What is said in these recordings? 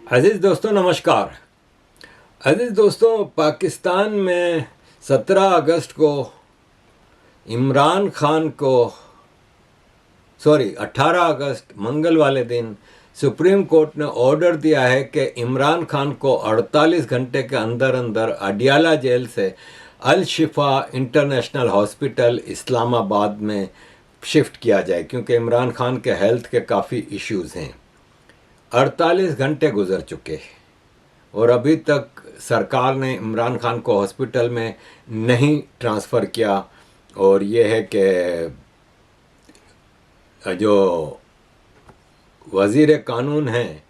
अजीज़ दोस्तों नमस्कार। अजीज़ दोस्तों, पाकिस्तान में 17 अगस्त को इमरान खान को 18 अगस्त मंगल वाले दिन सुप्रीम कोर्ट ने ऑर्डर दिया है कि इमरान खान को 48 घंटे के अंदर अंदर अडियाला जेल से अल शिफा इंटरनेशनल हॉस्पिटल इस्लामाबाद में शिफ्ट किया जाए, क्योंकि इमरान खान के हेल्थ के काफ़ी इश्यूज़ हैं। 48 घंटे गुजर चुके हैं और अभी तक सरकार ने इमरान खान को हॉस्पिटल में नहीं ट्रांसफ़र किया। और ये है कि जो वज़ीर कानून हैं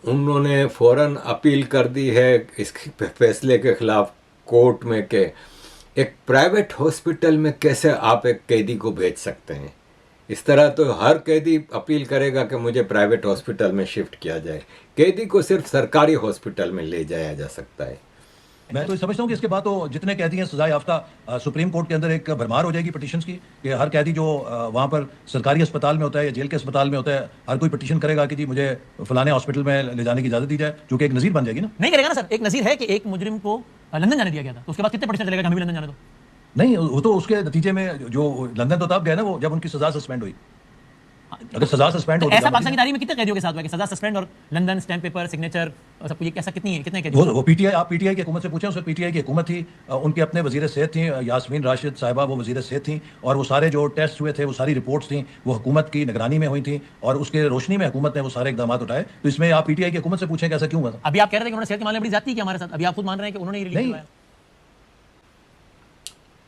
उन्होंने फ़ौरन अपील कर दी है इस फैसले के ख़िलाफ़ कोर्ट में कि एक प्राइवेट हॉस्पिटल में कैसे आप एक कैदी को भेज सकते हैं। इस तरह तो हर कैदी अपील करेगा कि मुझे प्राइवेट हॉस्पिटल में शिफ्ट किया जाए। कैदी को सिर्फ सरकारी हॉस्पिटल में ले जाया जा सकता है। मैं तो समझता हूँ कि इसके बाद तो जितने कैदी हैं सजा याफ्ता सुप्रीम कोर्ट के अंदर एक भरमार हो जाएगी पिटीशंस की कि हर कैदी जो वहाँ पर सरकारी अस्पताल में होता है या जेल के अस्पताल में होता है, हर कोई पिटीशन करेगा कि जी मुझे फलाने हॉस्पिटल में ले जाने की इजाजत दी जाए, जो कि एक नज़ीर बन जाएगी ना। नहीं करेगा ना सर। एक नज़ीर है कि एक मुजरिम को लंदन जाने दिया गया था, तो उसके बाद कितने पिटीशन चलेगा कि हमें भी लंदन जाने दो। नहीं, वो तो उसके नतीजे में जो लंदन तो तब गए ना, वो जब उनकी सजा सस्पेंड हुई। अगर सजा सस्पेंड तो हो ऐसा पाकिस्तान की तारीख में कितने कैदियों के साथ हुआ कि सजा सस्पेंड और लंदन स्टैंप पेपर सिग्नेचर और सब कुछ, ये कैसा कितनी है, कितने कैदी? वो पीटीआई, आप पीटीआई की हुकूमत से पूछें, उसमें पीटीआई की हुकूमत थी, उनके अपने वजीर सेहत थी यास्मीन राशिद साहिबा, वो वजीर सेहत थी, और वो सारे जो टेस्ट हुए थे वो सारी रिपोर्ट्स थी, वो हुकूमत की निगरानी में हुई थी, और उसके रोशनी में हुकूमत ने वो सारे इकदाम उठाए। तो इसमें आप पीटीआई की हुकूमत से पूछें कैसा क्यों हुआ था। अभी आप कह रहे थे कि उन्होंने सेहत के मामले में बड़ी ज्यादती की हमारे साथ, अभी आप खुद मान रहे हैं कि उन्होंने ही रिलीज करवाया।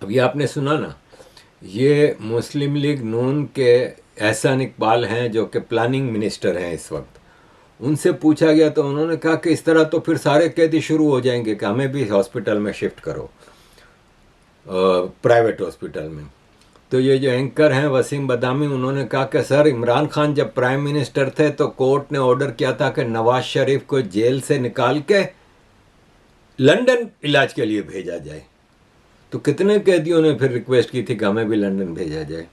अभी आपने सुना ना, ये मुस्लिम लीग नून के एहसान इकबाल हैं जो कि प्लानिंग मिनिस्टर हैं इस वक्त। उनसे पूछा गया तो उन्होंने कहा कि इस तरह तो फिर सारे कैदी शुरू हो जाएंगे कि हमें भी हॉस्पिटल में शिफ्ट करो, प्राइवेट हॉस्पिटल में। तो ये जो एंकर हैं वसीम बदामी, उन्होंने कहा कि सर, इमरान खान जब प्राइम मिनिस्टर थे तो कोर्ट ने ऑर्डर किया था कि नवाज शरीफ को जेल से निकाल के लंदन इलाज के लिए भेजा जाए। तो कितने कैदियों ने फिर रिक्वेस्ट की थी कि हमें भी लंदन भेजा जाए।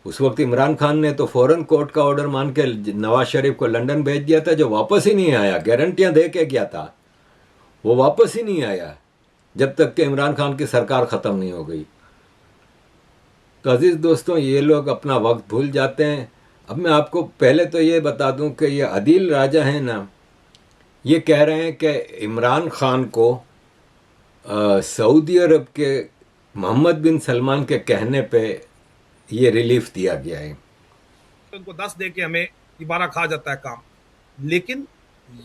उस वक्त इमरान खान ने तो फौरन कोर्ट का ऑर्डर मान के नवाज शरीफ को लंदन भेज दिया था, जो वापस ही नहीं आया। गारंटियां दे के गया था, वो वापस ही नहीं आया जब तक कि इमरान खान की सरकार ख़त्म नहीं हो गई। तो अजीज़ दोस्तों, ये लोग अपना वक्त भूल जाते हैं। अब मैं आपको पहले तो ये बता दूं कि ये अदील राजा हैं ना, ये कह रहे हैं कि इमरान खान को सऊदी अरब के मोहम्मद बिन सलमान के कहने पे ये रिलीफ दिया गया है। उनको 10 दे के हमें 12 खा जाता है काम। लेकिन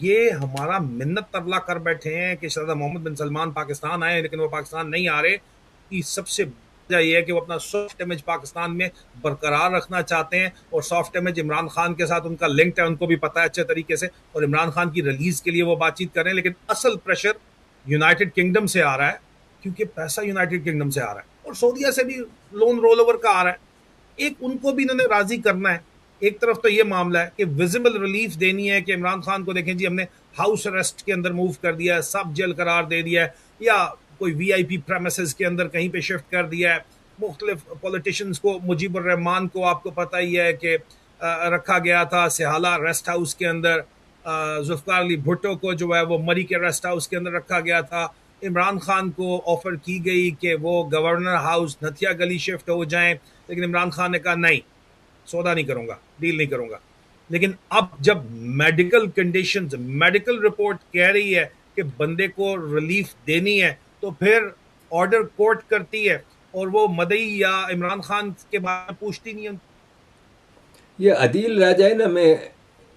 ये हमारा मिन्नत तरला कर बैठे हैं कि शहजादा मोहम्मद बिन सलमान पाकिस्तान आए, लेकिन वो पाकिस्तान नहीं आ रहे। कि सबसे वजह यह है कि वो अपना सॉफ्ट इमेज पाकिस्तान में बरकरार रखना चाहते हैं, और सॉफ्ट इमेज इमरान खान के साथ उनका लिंक्ड है, उनको भी पता है अच्छे तरीके से, और इमरान खान की रिलीज के लिए वो बातचीत कर रहे हैं। लेकिन असल प्रेशर यूनाइटेड किंगडम से आ रहा है, क्योंकि पैसा यूनाइटेड किंगडम से आ रहा है, और सऊदीया से भी लोन रोल ओवर का आ रहा है। एक उनको भी इन्होंने राजी करना है। एक तरफ तो ये मामला है कि विजिबल रिलीफ देनी है कि इमरान खान को देखें जी, हमने हाउस अरेस्ट के अंदर मूव कर दिया है, सब जेल करार दे दिया है, या कोई वीआईपी प्रेमिसेस के अंदर कहीं पे शिफ्ट कर दिया है। मुख्तलिफ पॉलिटिशियंस को, मुजीबुर रहमान को आपको पता ही है कि रखा गया था सिहाला रेस्ट हाउस के अंदर, जुल्फकार अली भुट्टो को जो है वो मरी के रेस्ट हाउस के अंदर रखा गया था। इमरान खान को ऑफर की गई कि वो गवर्नर हाउस नथिया गली शिफ्ट हो जाएं, लेकिन इमरान खान ने कहा नहीं, सौदा नहीं करूंगा, डील नहीं करूंगा। लेकिन अब जब मेडिकल कंडीशंस, मेडिकल रिपोर्ट कह रही है कि बंदे को रिलीफ देनी है, तो फिर ऑर्डर कोर्ट करती है, और वो मदई या इमरान खान के बारे में पूछती नहीं है। ये अदील राजा है ना, मैं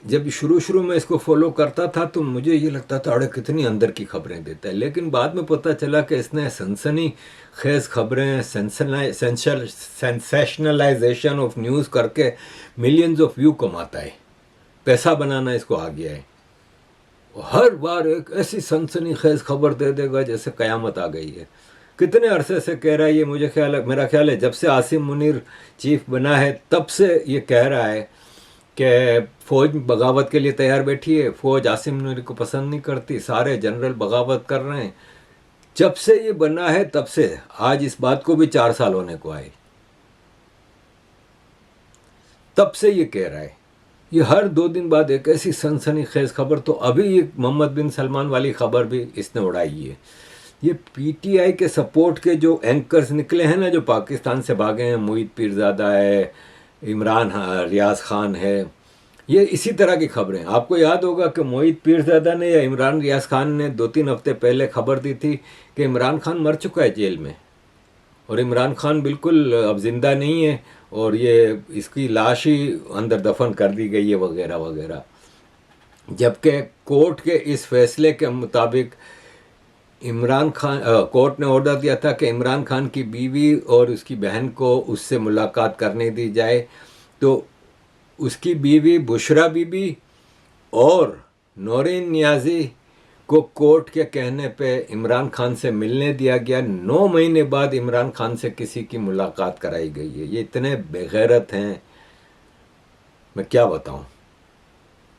जब शुरू में इसको फॉलो करता था तो मुझे ये लगता था अरे कितनी अंदर की खबरें देता है, लेकिन बाद में पता चला कि इसने सनसनी खेज खबरें, सेंसेशनलाइजेशन ऑफ न्यूज़ करके मिलियंस ऑफ व्यू कमाता है। पैसा बनाना इसको आ गया है। हर बार एक ऐसी सनसनी खेज खबर दे देगा जैसे कयामत आ गई है। कितने अरसे से कह रहा है ये, मुझे मेरा ख्याल है जब से आसिम मुनीर चीफ बना है तब से ये कह रहा है कि फ़ौज बगावत के लिए तैयार बैठी है, फ़ौज आसिम मुनीर को पसंद नहीं करती, सारे जनरल बगावत कर रहे हैं। जब से ये बना है तब से, आज इस बात को भी 4 साल होने को आए, तब से ये कह रहा है। ये हर 2 दिन बाद एक ऐसी सनसनीखेज खबर, तो अभी ये मोहम्मद बिन सलमान वाली खबर भी इसने उड़ाई है। ये पीटीआई के सपोर्ट के जो एंकर्स निकले हैं ना, जो पाकिस्तान से भागे हैं, मोहित पीरजादा है, इमरान रियाज खान है, ये इसी तरह की खबरें। आपको याद होगा कि मोहित पीरजादा ने या इमरान रियाज खान ने 2-3 हफ्ते पहले खबर दी थी कि इमरान खान मर चुका है जेल में, और इमरान खान बिल्कुल अब जिंदा नहीं है, और ये इसकी लाश ही अंदर दफन कर दी गई है वगैरह वगैरह। जबकि कोर्ट के इस फैसले के मुताबिक इमरान खान कोर्ट ने ऑर्डर दिया था कि इमरान खान की बीवी और उसकी बहन को उससे मुलाकात करने दी जाए, तो उसकी बीवी बुशरा बीबी और नौरीन नियाजी को कोर्ट के कहने पे इमरान खान से मिलने दिया गया। 9 महीने बाद इमरान खान से किसी की मुलाकात कराई गई है। ये इतने बेगैरत हैं, मैं क्या बताऊं।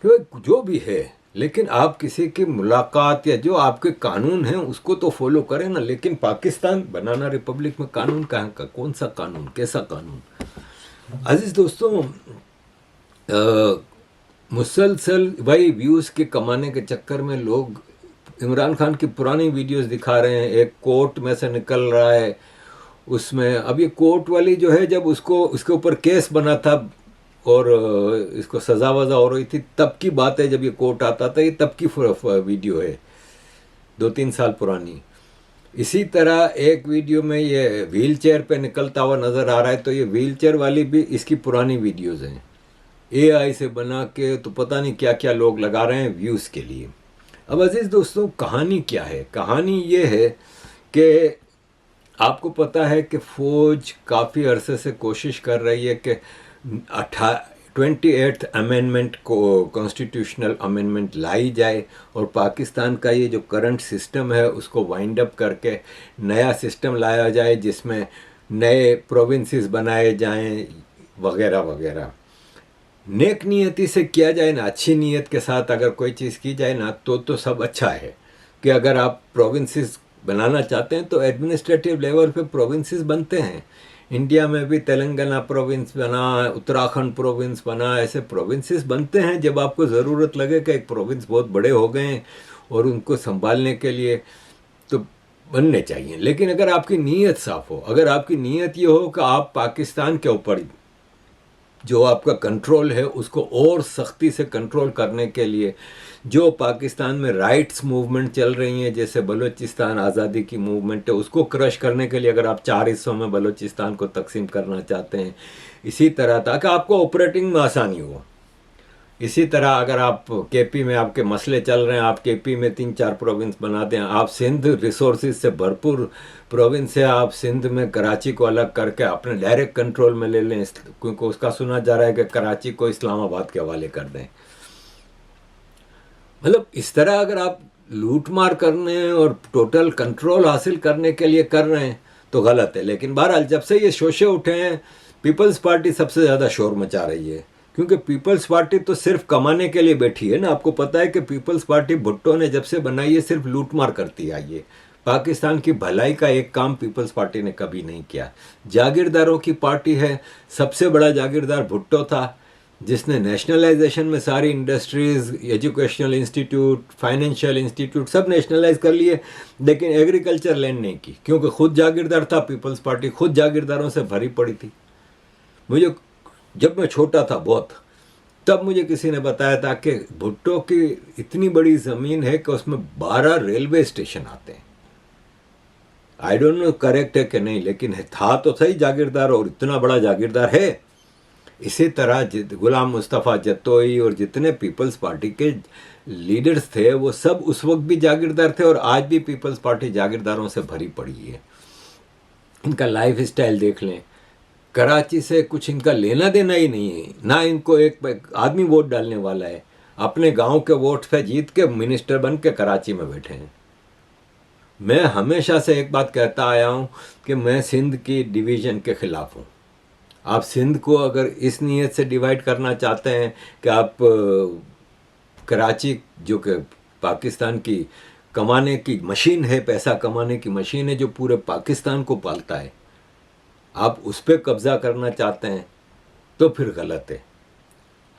तो जो भी है, लेकिन आप किसी की मुलाकात या जो आपके कानून हैं उसको तो फॉलो करें ना। लेकिन पाकिस्तान बनाना रिपब्लिक में कानून कहाँ का, कौन सा कानून, कैसा कानून। अजीज दोस्तों, मुसलसल वही व्यूज़ के कमाने के चक्कर में लोग इमरान खान की पुरानी वीडियोस दिखा रहे हैं। एक कोर्ट में से निकल रहा है, उसमें अब ये कोर्ट वाली जो है, जब उसको उसके ऊपर केस बना था और इसको सजा वजा हो रही थी, तब की बात है, जब ये कोर्ट आता था। ये तब की वीडियो है, 2-3 साल पुरानी। इसी तरह एक वीडियो में ये व्हील चेयर पर निकलता हुआ नज़र आ रहा है, तो ये व्हील चेयर वाली भी इसकी पुरानी वीडियोज़ हैं, AI से बना के। तो पता नहीं क्या क्या लोग लगा रहे हैं व्यूज़ के लिए। अब अजीज़ दोस्तों, कहानी क्या है? कहानी ये है कि आपको पता है कि फ़ौज काफ़ी अरसे से कोशिश कर रही है कि 28th अमेंडमेंट को, कॉन्स्टिट्यूशनल अमेंडमेंट लाई जाए, और पाकिस्तान का ये जो करंट सिस्टम है उसको वाइंड अप करके नया सिस्टम लाया जाए, जिसमें नए प्रोविंसेस बनाए जाएं वगैरह वगैरह। नेक नियति से किया जाए ना, अच्छी नीयत के साथ अगर कोई चीज़ की जाए ना, तो सब अच्छा है। कि अगर आप प्रोविंसेस बनाना चाहते हैं तो एडमिनिस्ट्रेटिव लेवल पे प्रोविंसेस बनते हैं। इंडिया में भी तेलंगाना प्रोविंस बना, उत्तराखंड प्रोविंस बना, ऐसे प्रोविंसेस बनते हैं जब आपको ज़रूरत लगे कि एक प्रोविंस बहुत बड़े हो गए हैं और उनको संभालने के लिए, तो बनने चाहिए। लेकिन अगर आपकी नीयत साफ़ हो, अगर आपकी नीयत ये हो कि आप पाकिस्तान के ऊपर जो आपका कंट्रोल है उसको और सख्ती से कंट्रोल करने के लिए, जो पाकिस्तान में राइट्स मूवमेंट चल रही हैं, जैसे बलूचिस्तान आज़ादी की मूवमेंट है, उसको क्रश करने के लिए अगर आप 4 हिस्सों में बलूचिस्तान को तकसीम करना चाहते हैं, इसी तरह ताकि आपको ऑपरेटिंग में आसानी हो। इसी तरह अगर आप केपी में आपके मसले चल रहे हैं, आप केपी में 3-4 प्रोविंस बना दें। आप सिंध रिसोर्सेज से भरपूर प्रोविंस है, आप सिंध में कराची को अलग करके अपने डायरेक्ट कंट्रोल में ले लें, क्योंकि उसका सुना जा रहा है कि कराची को इस्लामाबाद के हवाले कर दें। मतलब इस तरह अगर आप लूट मार करने और टोटल कंट्रोल हासिल करने के लिए कर रहे हैं तो गलत है। लेकिन बहरहाल जब से ये शोशे उठे हैं, पीपल्स पार्टी सबसे ज़्यादा शोर मचा रही है, क्योंकि पीपल्स पार्टी तो सिर्फ कमाने के लिए बैठी है ना। आपको पता है कि पीपल्स पार्टी भुट्टो ने जब से बनाई है सिर्फ लूटमार करती आई है। पाकिस्तान की भलाई का एक काम पीपल्स पार्टी ने कभी नहीं किया। जागीरदारों की पार्टी है, सबसे बड़ा जागीरदार भुट्टो था, जिसने नेशनलाइजेशन में सारी industries, educational institute, financial institute सब नेशनलाइज कर लिए, लेकिन एग्रीकल्चर लैंड नहीं की, क्योंकि खुद जागीरदार था। पीपल्स पार्टी खुद जागीरदारों से भरी पड़ी थी। मुझे जब मैं छोटा था बहुत, तब मुझे किसी ने बताया था कि भुट्टो की इतनी बड़ी ज़मीन है कि उसमें 12 रेलवे स्टेशन आते हैं। आई डोंट नो करेक्ट है कि नहीं, लेकिन था तो सही जागीरदार, और इतना बड़ा जागीरदार है। इसी तरह गुलाम मुस्तफ़ा जत्तोई और जितने पीपल्स पार्टी के लीडर्स थे वो सब उस वक्त भी जागीरदार थे, और आज भी पीपल्स पार्टी जागीरदारों से भरी पड़ी है। इनका लाइफ स्टाइल देख लें, कराची से कुछ इनका लेना देना ही नहीं है, ना इनको एक आदमी वोट डालने वाला है। अपने गांव के वोट से जीत के मिनिस्टर बन के कराची में बैठे हैं। मैं हमेशा से एक बात कहता आया हूं कि मैं सिंध की डिवीज़न के ख़िलाफ़ हूं। आप सिंध को अगर इस नीयत से डिवाइड करना चाहते हैं कि आप कराची, जो कि पाकिस्तान की कमाने की मशीन है, पैसा कमाने की मशीन है, जो पूरे पाकिस्तान को पालता है, आप उस पर कब्ज़ा करना चाहते हैं तो फिर गलत है।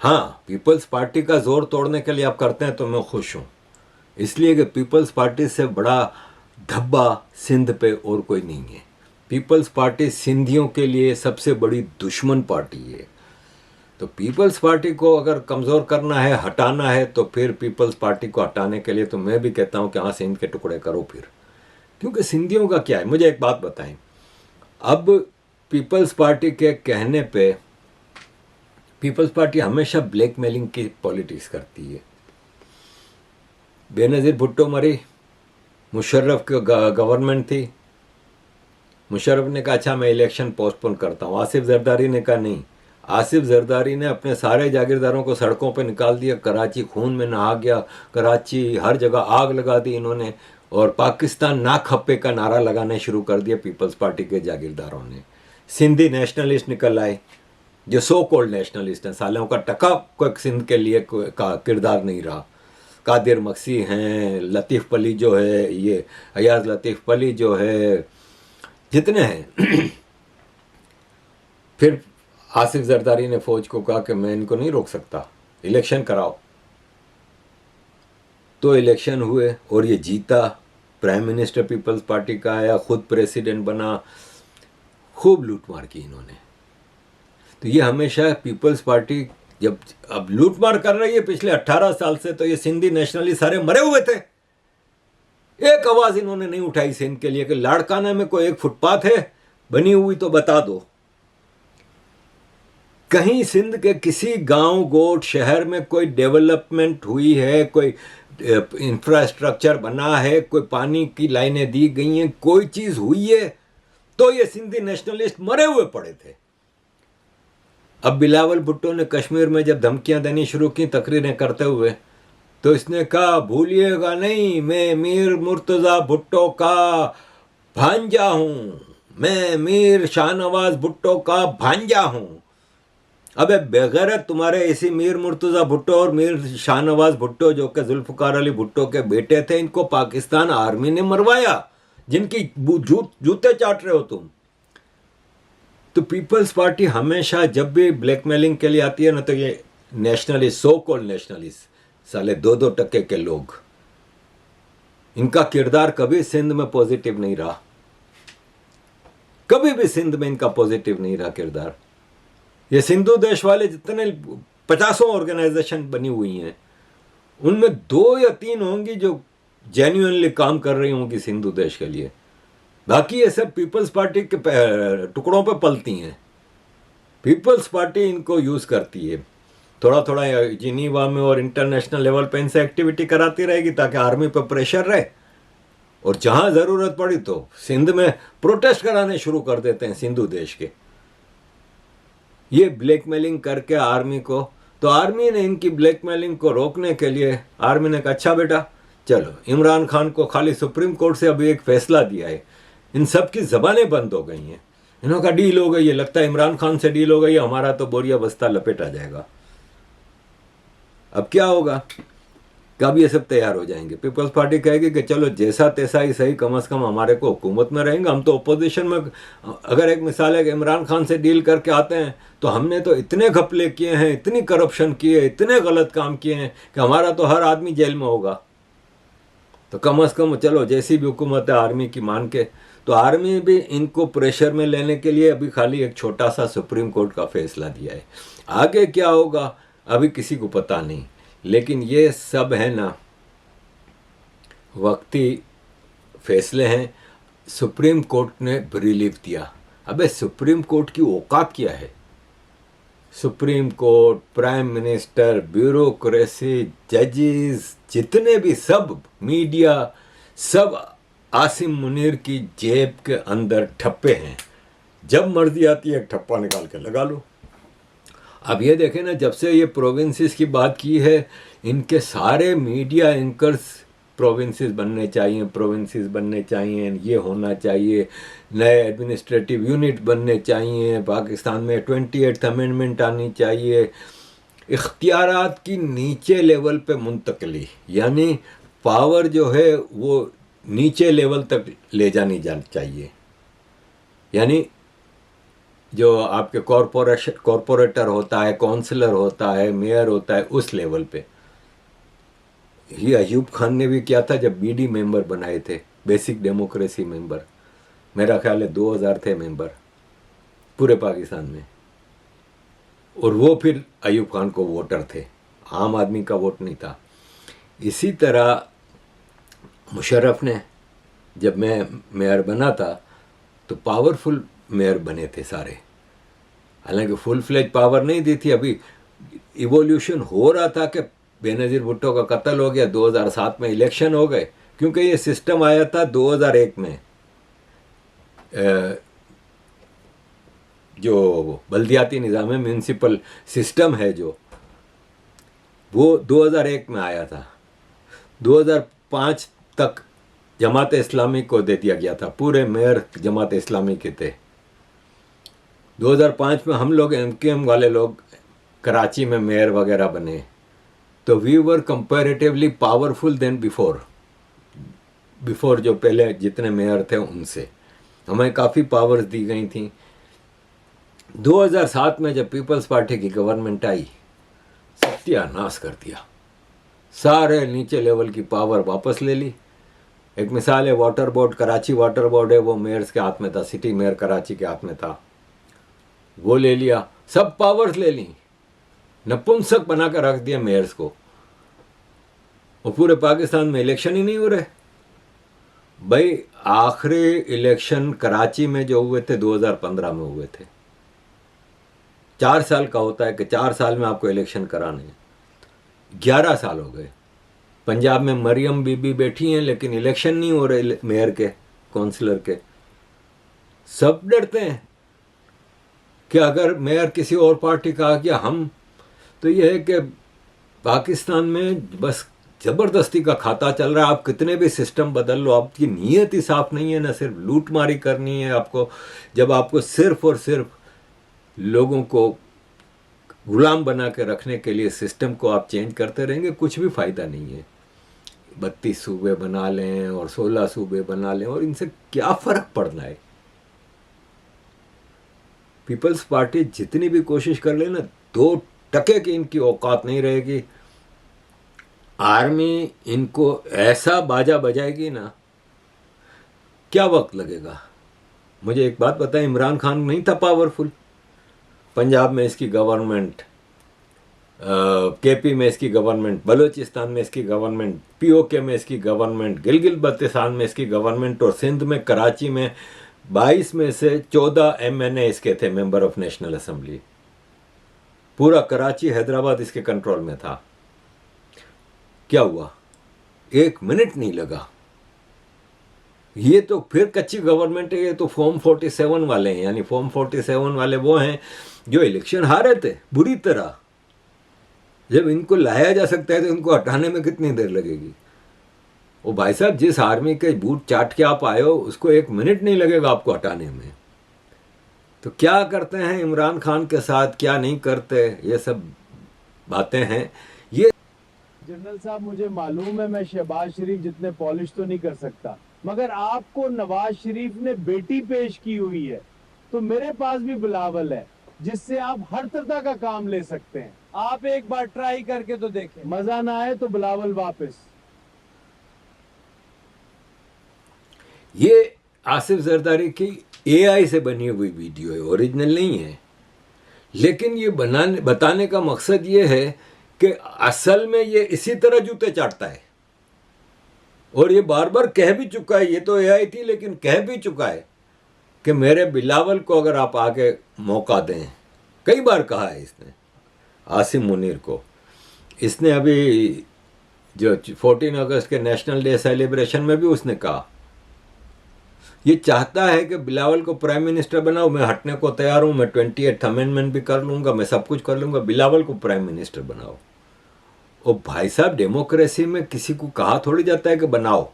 हाँ, पीपल्स पार्टी का जोर तोड़ने के लिए आप करते हैं तो मैं खुश हूँ, इसलिए कि पीपल्स पार्टी से बड़ा धब्बा सिंध पे और कोई नहीं है। पीपल्स पार्टी सिंधियों के लिए सबसे बड़ी दुश्मन पार्टी है। तो पीपल्स पार्टी को अगर कमज़ोर करना है, हटाना है, तो फिर पीपल्स पार्टी को हटाने के लिए तो मैं भी कहता हूँ कि हाँ, सिंध के टुकड़े करो फिर। क्योंकि सिंधियों का क्या है, मुझे एक बात बताएं, अब पीपल्स पार्टी के कहने पे पीपल्स पार्टी हमेशा ब्लैकमेलिंग की पॉलिटिक्स करती है। बेनज़ीर भुट्टो मरी, मुशर्रफ की गवर्नमेंट थी, मुशर्रफ ने कहा अच्छा मैं इलेक्शन पोस्टपोन करता हूँ। आसिफ जरदारी ने कहा नहीं। आसिफ जरदारी ने अपने सारे जागीरदारों को सड़कों पर निकाल दिया, कराची खून में नहा गया, कराची हर जगह आग लगा दी इन्होंने, और पाकिस्तान ना खप्पे का नारा लगाने शुरू कर दिया पीपल्स पार्टी के जागीरदारों ने। सिंधी नेशनलिस्ट निकल आए जो सो कॉल्ड नेशनलिस्ट हैं, सालों का टका कोई सिंध के लिए का किरदार नहीं रहा। कादिर मक्सी हैं, लतीफ़ पली जो है, ये अयाज लतीफ़ पली जो है, जितने हैं फिर आसिफ जरदारी ने फौज को कहा कि मैं इनको नहीं रोक सकता, इलेक्शन कराओ। तो इलेक्शन हुए और ये जीता, प्राइम मिनिस्टर पीपल्स पार्टी का आया, खुद प्रेसिडेंट बना, खूब लूटमार की इन्होंने। तो ये हमेशा पीपल्स पार्टी जब अब लूटमार कर रही है पिछले 18 साल से, तो ये सिंधी नेशनलिस्ट सारे मरे हुए थे। एक आवाज इन्होंने नहीं उठाई सिंध के लिए कि लाड़काना में कोई एक फुटपाथ है बनी हुई तो बता दो। कहीं सिंध के किसी गांव गोट शहर में कोई डेवलपमेंट हुई है, कोई इंफ्रास्ट्रक्चर बना है, कोई पानी की लाइनें दी गई हैं, कोई चीज हुई है, तो ये सिंधी नेशनलिस्ट मरे हुए पड़े थे। अब बिलावल भुट्टो ने कश्मीर में जब धमकियां देनी शुरू की तकरीरें करते हुए, तो इसने कहा भूलिएगा नहीं, मैं मीर मुर्तज़ा भुट्टो का भांजा हूं, मैं मीर शाहनवाज भुट्टो का भांजा हूं। अबे बेगैरत, तुम्हारे इसी मीर मुर्तज़ा भुट्टो और मीर शाहनवाज भुट्टो जो कि जुल्फ़िकार अली भुट्टो के बेटे थे, इनको पाकिस्तान आर्मी ने मरवाया, जिनकी जूते चाट रहे हो तुम। तो पीपल्स पार्टी हमेशा जब भी ब्लैकमेलिंग के लिए आती है ना, तो ये नेशनलिस्ट, सो कॉल्ड नेशनलिस्ट, साले 2-2 के लोग, इनका किरदार कभी सिंध में पॉजिटिव नहीं रहा, कभी भी सिंध में इनका पॉजिटिव नहीं रहा किरदार। ये सिंधु देश वाले जितने 50 ऑर्गेनाइजेशन बनी हुई हैं, उनमें 2 या 3 होंगी जो जेन्युइनली काम कर रही होंगी सिंधु देश के लिए, बाकी ये सब पीपल्स पार्टी के टुकड़ों पे पलती हैं। पीपल्स पार्टी इनको यूज़ करती है, थोड़ा थोड़ा जिनीवा में और इंटरनेशनल लेवल पे इनसे एक्टिविटी कराती रहेगी ताकि आर्मी पे प्रेशर रहे, और जहां ज़रूरत पड़ी तो सिंध में प्रोटेस्ट कराने शुरू कर देते हैं सिंधु देश के। ये ब्लैकमेलिंग करके आर्मी को, तो आर्मी ने इनकी ब्लैकमेलिंग को रोकने के लिए आर्मी ने कहा अच्छा बेटा चलो, इमरान खान को खाली सुप्रीम कोर्ट से अभी एक फैसला दिया है, इन सब की जबानें बंद हो गई हैं, इन्हों का डील हो गई है, लगता है इमरान खान से डील हो गई है, हमारा तो बोरिया बस्ता लपेटा जाएगा। अब क्या होगा, कब ये सब तैयार हो जाएंगे? पीपल्स पार्टी कहेगी कि चलो जैसा तैसा ही सही, कम से कम हमारे को हुकूमत में रहेंगे, हम तो अपोजिशन में। अगर एक मिसाल है कि इमरान खान से डील करके आते हैं तो हमने तो इतने घपले किए हैं, इतनी करप्शन किए, इतने गलत काम किए हैं कि हमारा तो हर आदमी जेल में होगा। तो कम से कम चलो जैसी भी हुकूमत है आर्मी की मान के, तो आर्मी भी इनको प्रेशर में लेने के लिए अभी खाली एक छोटा सा सुप्रीम कोर्ट का फैसला दिया है। आगे क्या होगा अभी किसी को पता नहीं, लेकिन ये सब है ना वक्ती फैसले हैं। सुप्रीम कोर्ट ने रिलीफ दिया, अबे सुप्रीम कोर्ट की औकात क्या है? Supreme court, prime minister, bureaucracy, जजेस, जितने भी सब मीडिया, सब आसिम मुनीर की जेब के अंदर ठप्पे हैं, जब मर्जी आती है एक ठप्पा निकाल के लगा लो। अब ये देखें ना, जब से ये प्रोविंसेस की बात की है, इनके सारे मीडिया एंकर्स प्रोविंसेस बनने चाहिए, प्रोविंसेस बनने चाहिए, ये होना चाहिए, नए एडमिनिस्ट्रेटिव यूनिट बनने चाहिए, पाकिस्तान में 28th अमेंडमेंट आनी चाहिए, इख्तियारात की नीचे लेवल पे मुंतकली, यानी पावर जो है वो नीचे लेवल तक ले जानी चाहिए। यानी जो आपके कॉरपोरेटर होता है, काउंसलर होता है, मेयर होता है, उस लेवल पे। ये अयूब खान ने भी किया था जब बीडी मेंबर बनाए थे, बेसिक डेमोक्रेसी मेंबर। मेरा ख्याल है 2000 थे मेंबर पूरे पाकिस्तान में, और वो फिर अयूब खान को वोटर थे, आम आदमी का वोट नहीं था। इसी तरह मुशर्रफ ने, जब मैं मेयर बना था तो पावरफुल मेयर बने थे सारे, हालांकि फुल फ्लेज पावर नहीं दी थी। अभी इवोल्यूशन हो रहा था कि बेनज़ीर भुट्टो का कत्ल हो गया, 2007 में इलेक्शन हो गए, क्योंकि ये सिस्टम आया था 2001 में। जो बल्दियाती निज़ाम है, म्यूनसिपल सिस्टम है जो, वो 2001 में आया था। 2005 तक जमात इस्लामी को दे दिया गया था, पूरे मेयर जमात इस्लामी के थे। 2005 में हम लोग एमकेएम वाले लोग कराची में मेयर वगैरह बने, तो we were comparatively powerful than before जो पहले जितने मेयर थे उनसे हमें काफ़ी पावर्स दी गई थी। 2007 में जब पीपल्स पार्टी की गवर्नमेंट आई, सत्यानाश कर दिया, सारे नीचे लेवल की पावर वापस ले ली। एक मिसाल है, water board, Karachi water board है, वो मेयर्स के हाथ में था, सिटी मेयर कराची के हाथ में था, वो ले लिया, सब पावर्स ले ली, नपुंसक बना कर रख दिया मेयर्स को। और पूरे पाकिस्तान में इलेक्शन ही नहीं हो रहे भाई। आखिरी इलेक्शन कराची में जो हुए थे 2015 में हुए थे। 4 साल का होता है कि 4 साल में आपको इलेक्शन कराने हैं, 11 साल हो गए। पंजाब में मरियम बीबी बैठी हैं, लेकिन इलेक्शन नहीं हो रहे मेयर के, काउंसलर के। सब डरते हैं कि अगर मेयर किसी और पार्टी का आ गया हम, तो यह है कि पाकिस्तान में बस ज़बरदस्ती का खाता चल रहा है। आप कितने भी सिस्टम बदल लो, आपकी नीयत ही साफ नहीं है, ना सिर्फ लूटमारी करनी है आपको। जब आपको सिर्फ और सिर्फ लोगों को गुलाम बना के रखने के लिए सिस्टम को आप चेंज करते रहेंगे, कुछ भी फ़ायदा नहीं है। 32 सूबे बना लें और 16 सूबे बना लें, और इनसे क्या फ़र्क पड़ना है। पीपल्स पार्टी जितनी भी कोशिश कर ले ना, 2% की इनकी औकात नहीं रहेगी। आर्मी इनको ऐसा बाजा बजाएगी ना, क्या वक्त लगेगा। मुझे एक बात बताएं, इमरान खान नहीं था पावरफुल? पंजाब में इसकी गवर्नमेंट, केपी में इसकी गवर्नमेंट, बलूचिस्तान में इसकी गवर्नमेंट, पीओके में इसकी गवर्नमेंट, गिलगित बल्तिस्तान में इसकी गवर्नमेंट, और सिंध में कराची में 22 में से 14 MNA इसके थे, मेंबर ऑफ नेशनल असेंबली। पूरा कराची हैदराबाद इसके कंट्रोल में था। क्या हुआ? 1 मिनट नहीं लगा। ये तो फिर कच्ची गवर्नमेंट है। ये तो फॉर्म 47 वाले हैं, यानी फॉर्म 47 वाले वो हैं जो इलेक्शन हारे थे बुरी तरह। जब इनको लाया जा सकता है तो इनको हटाने में कितनी देर लगेगी? ओ भाई साहब, जिस आर्मी के बूट चाट के आप आए हो, उसको 1 मिनट नहीं लगेगा आपको हटाने में। तो क्या करते हैं इमरान खान के साथ, क्या नहीं करते, ये सब बातें हैं। ये जनरल साहब, मुझे मालूम है मैं शहबाज शरीफ जितने पॉलिश तो नहीं कर सकता, मगर आपको नवाज शरीफ ने बेटी पेश की हुई है, तो मेरे पास भी बिलावल है जिससे आप हर तरह का काम ले सकते हैं। आप एक बार ट्राई करके तो देखें, मजा ना आए तो बिलावल वापस। ये आसिफ जरदारी की AI से बनी हुई वीडियो है, ओरिजिनल नहीं है। लेकिन ये बताने का मकसद ये है कि असल में ये इसी तरह जूते चाटता है, और ये बार बार कह भी चुका है। ये तो AI थी, लेकिन कह भी चुका है कि मेरे बिलावल को अगर आप आगे मौका दें, कई बार कहा है इसने, आसिम मुनीर को। इसने अभी जो 14 अगस्त के नेशनल डे सेलिब्रेशन में भी उसने कहा, ये चाहता है कि बिलावल को प्राइम मिनिस्टर बनाओ। मैं हटने को तैयार हूं, मैं 28th अमेंडमेंट भी कर लूंगा, मैं सब कुछ कर लूंगा, बिलावल को प्राइम मिनिस्टर बनाओ। ओ भाई साहब, डेमोक्रेसी में किसी को कहा थोड़ी जाता है कि बनाओ,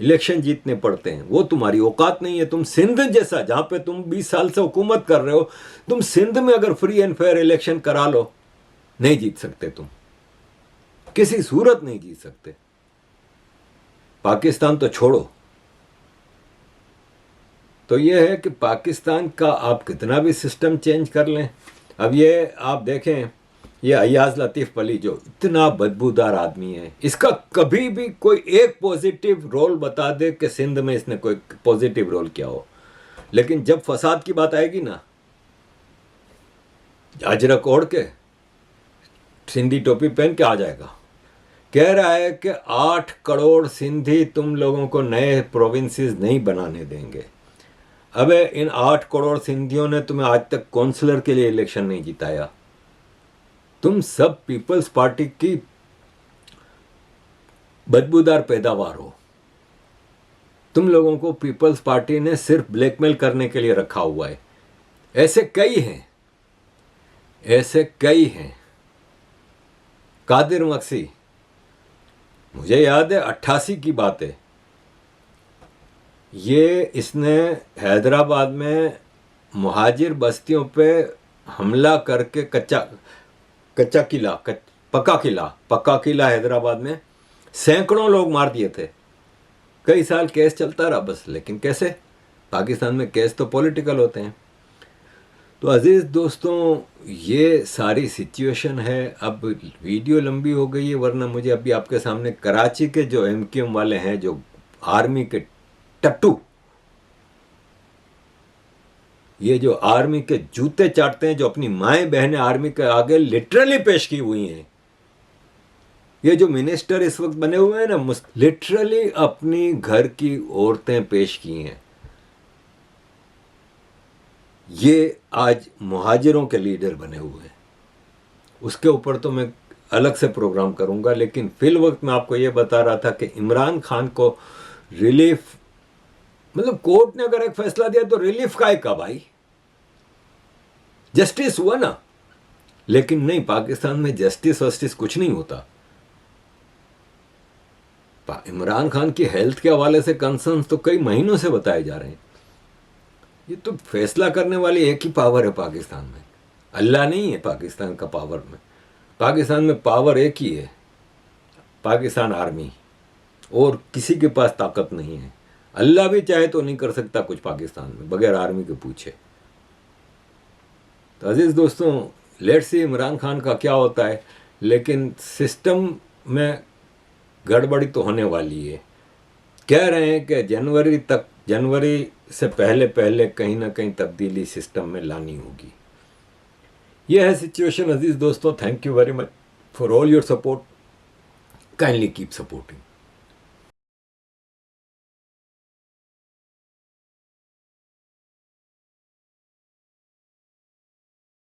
इलेक्शन जीतने पड़ते हैं। वो तुम्हारी औकात नहीं है। तुम सिंध जैसा, जहां पे तुम 20 साल से हुकूमत कर रहे हो, तुम सिंध में अगर फ्री एंड फेयर इलेक्शन करा लो, नहीं जीत सकते तुम, किसी सूरत नहीं जीत सकते। पाकिस्तान तो छोड़ो, तो ये है कि पाकिस्तान का आप कितना भी सिस्टम चेंज कर लें, अब ये आप देखें, ये अयाज लतीफ़ अली जो इतना बदबूदार आदमी है, इसका कभी भी कोई एक पॉजिटिव रोल बता दे कि सिंध में इसने कोई पॉजिटिव रोल किया हो, लेकिन जब फसाद की बात आएगी ना, अजरक ओढ़ के सिंधी टोपी पहन के आ जाएगा। कह रहा है कि 8 करोड़ सिंधी तुम लोगों को नए प्रोविंसेस नहीं बनाने देंगे। अबे इन 8 करोड़ सिंधियों ने तुम्हें आज तक काउंसलर के लिए इलेक्शन नहीं जिताया। तुम सब पीपल्स पार्टी की बदबूदार पैदावार हो। तुम लोगों को पीपल्स पार्टी ने सिर्फ ब्लैकमेल करने के लिए रखा हुआ है। ऐसे कई हैं, ऐसे कई हैं। कादिर मक्सी, मुझे याद है 88 की बात है, ये इसने हैदराबाद में मुहाजिर बस्तियों पे हमला करके पक्का किला हैदराबाद में सैकड़ों लोग मार दिए थे। कई साल केस चलता रहा बस, लेकिन कैसे, पाकिस्तान में केस तो पॉलिटिकल होते हैं। तो अजीज़ दोस्तों, ये सारी सिचुएशन है। अब वीडियो लंबी हो गई है, वरना मुझे अभी आपके सामने कराची के जो MQM वाले हैं, जो आर्मी के टट्टू, ये जो आर्मी के जूते चाटते हैं, जो अपनी माएँ बहनें आर्मी के आगे लिटरली पेश की हुई हैं, ये जो मिनिस्टर इस वक्त बने हुए हैं ना, लिटरली अपनी घर की औरतें पेश की हैं। ये आज मुहाजिरों के लीडर बने हुए हैं। उसके ऊपर तो मैं अलग से प्रोग्राम करूंगा, लेकिन फिल वक्त मैं आपको ये बता रहा था कि इमरान खान को रिलीफ, मतलब कोर्ट ने अगर एक फैसला दिया तो रिलीफ का है भाई, जस्टिस हुआ ना। लेकिन नहीं, पाकिस्तान में जस्टिस वस्टिस कुछ नहीं होता। इमरान खान की हेल्थ के हवाले से कंसर्न्स तो कई महीनों से बताए जा रहे हैं। ये तो फैसला करने वाली एक ही पावर है पाकिस्तान में, अल्लाह नहीं है पाकिस्तान का पावर में। पाकिस्तान में पावर एक ही है, पाकिस्तान आर्मी, और किसी के पास ताकत नहीं है। अल्लाह भी चाहे तो नहीं कर सकता कुछ पाकिस्तान में बगैर आर्मी के पूछे। तो अजीज दोस्तों, लेट्स सी इमरान खान का क्या होता है, लेकिन सिस्टम में गड़बड़ी तो होने वाली है। कह रहे हैं कि जनवरी से पहले कहीं ना कहीं तब्दीली सिस्टम में लानी होगी। यह है सिचुएशन अजीज दोस्तों। Thank you very much for all your support. Kindly keep supporting.